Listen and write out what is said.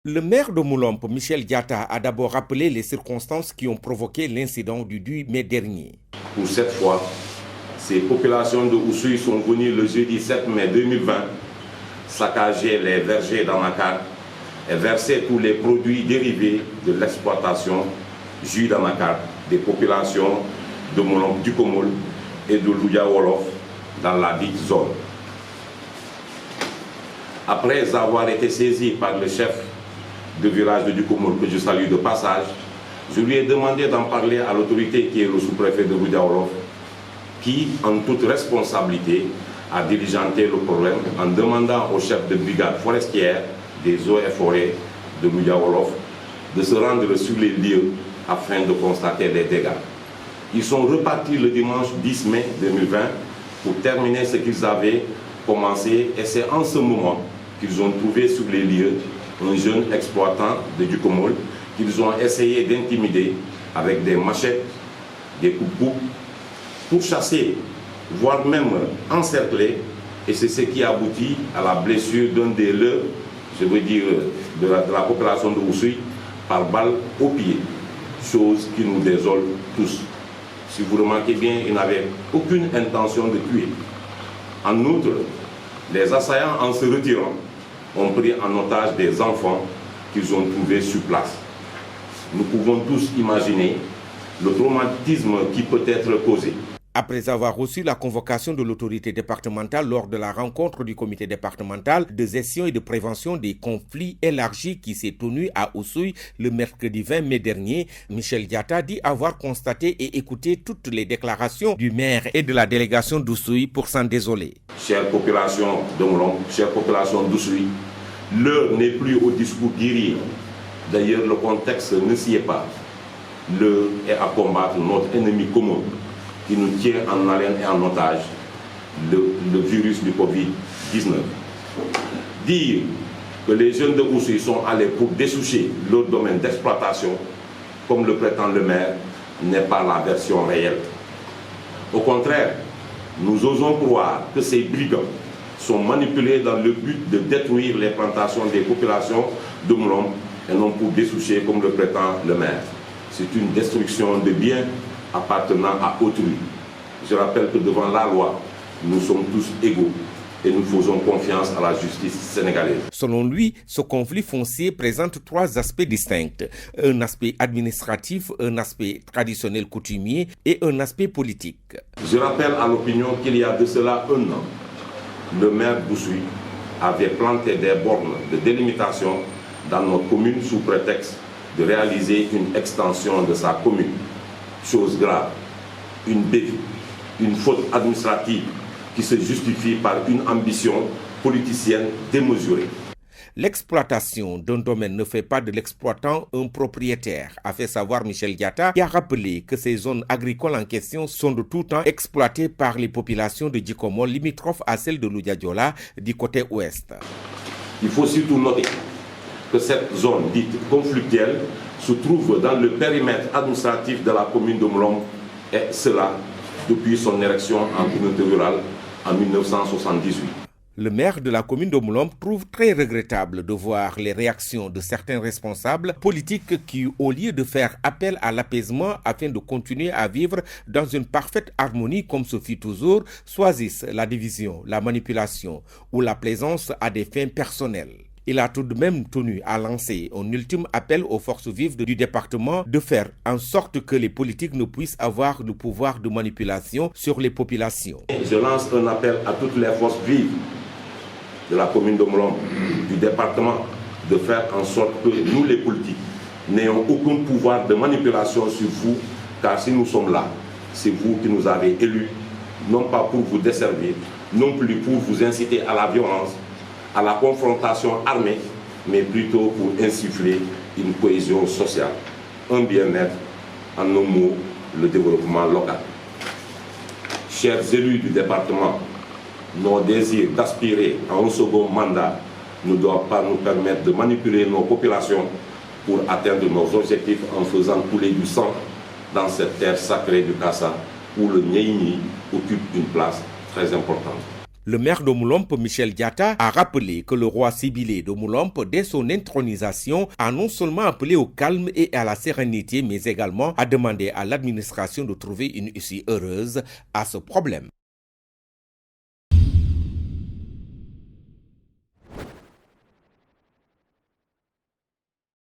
Le maire de Moulomp, Michel Diatta, a d'abord rappelé les circonstances qui ont provoqué l'incident du 10 mai dernier. Pour cette fois, ces populations de Oussouye sont venues le jeudi 7 mai 2020 saccager les vergers d'Anakar et verser tous les produits dérivés de l'exploitation jus d'Anakar des populations de Moulomp du Komol et de Loudia Wolof dans la dite zone. Après avoir été saisi par le chef de village de Dukomol, que je salue de passage, je lui ai demandé d'en parler à l'autorité qui est le sous-préfet de Loudia Wolof, qui, en toute responsabilité, a diligenté le problème en demandant au chef de brigade forestière des eaux et forêts de Loudia Wolof de se rendre sur les lieux afin de constater les dégâts. Ils sont repartis le dimanche 10 mai 2020 pour terminer ce qu'ils avaient commencé et c'est en ce moment qu'ils ont trouvé sur les lieux un jeune exploitant de Dukomol qu'ils ont essayé d'intimider avec des machettes, des coupe-coupes pour chasser, voire même encercler, et c'est ce qui aboutit à la blessure d'un des leurs, je veux dire de la population de Oussouye, par balle au pied, chose qui nous désole tous. Si vous remarquez bien, ils n'avaient aucune intention de tuer. En outre, les assaillants, en se retirant, ont pris en otage des enfants qu'ils ont trouvés sur place. Nous pouvons tous imaginer le traumatisme qui peut être causé. Après avoir reçu la convocation de l'autorité départementale lors de la rencontre du comité départemental de gestion et de prévention des conflits élargis qui s'est tenue à Oussouye le mercredi 20 mai dernier, Michel Diatta dit avoir constaté et écouté toutes les déclarations du maire et de la délégation d'Oussouye pour s'en désoler. Chère population de Moulomp, chère population d'Oussouye, l'heure n'est plus au discours guerrier. D'ailleurs, le contexte ne s'y est pas. L'heure est à combattre notre ennemi commun qui nous tient en haleine et en otage, le virus du Covid-19. Dire que les jeunes de Oussouye sont allés pour dessoucher leur domaine d'exploitation, comme le prétend le maire, n'est pas la version réelle. Au contraire, nous osons croire que ces brigands sont manipulés dans le but de détruire les plantations des populations de Moulomp et non pour dessoucher comme le prétend le maire. C'est une destruction de biens appartenant à autrui. Je rappelle que devant la loi, nous sommes tous égaux et nous faisons confiance à la justice sénégalaise. Selon lui, ce conflit foncier présente trois aspects distincts. Un aspect administratif, un aspect traditionnel coutumier et un aspect politique. Je rappelle à l'opinion qu'il y a de cela un an, le maire d'Oussouye avait planté des bornes de délimitation dans notre commune sous prétexte de réaliser une extension de sa commune. Chose grave, une bévue, une faute administrative qui se justifie par une ambition politicienne démesurée. L'exploitation d'un domaine ne fait pas de l'exploitant un propriétaire, a fait savoir Michel Diatta, qui a rappelé que ces zones agricoles en question sont de tout temps exploitées par les populations de Djikomol, limitrophes à celles de Loudia-Diola du côté ouest. Il faut surtout noter que cette zone dite conflictuelle se trouve dans le périmètre administratif de la commune de Moulomp, et cela depuis son érection en communauté rurale en 1978. Le maire de la commune de Moulomp trouve très regrettable de voir les réactions de certains responsables politiques qui, au lieu de faire appel à l'apaisement afin de continuer à vivre dans une parfaite harmonie comme ce fut toujours, choisissent la division, la manipulation ou la plaisance à des fins personnelles. Il a tout de même tenu à lancer un ultime appel aux forces vives du département de faire en sorte que les politiques ne puissent avoir le pouvoir de manipulation sur les populations. Je lance un appel à toutes les forces vives de la commune de Moulomp, du département, de faire en sorte que nous les politiques n'ayons aucun pouvoir de manipulation sur vous, car si nous sommes là, c'est vous qui nous avez élus, non pas pour vous desservir, non plus pour vous inciter à la violence, à la confrontation armée, mais plutôt pour insuffler une cohésion sociale, un bien-être, en un mot, le développement local. Chers élus du département, nos désirs d'aspirer à un second mandat ne doivent pas nous permettre de manipuler nos populations pour atteindre nos objectifs en faisant couler du sang dans cette terre sacrée du Kassa où le Nyéini occupe une place très importante. Le maire de Moulomp, Michel Diatta, a rappelé que le roi Sibilé de Moulomp, dès son intronisation, a non seulement appelé au calme et à la sérénité, mais également a demandé à l'administration de trouver une issue heureuse à ce problème.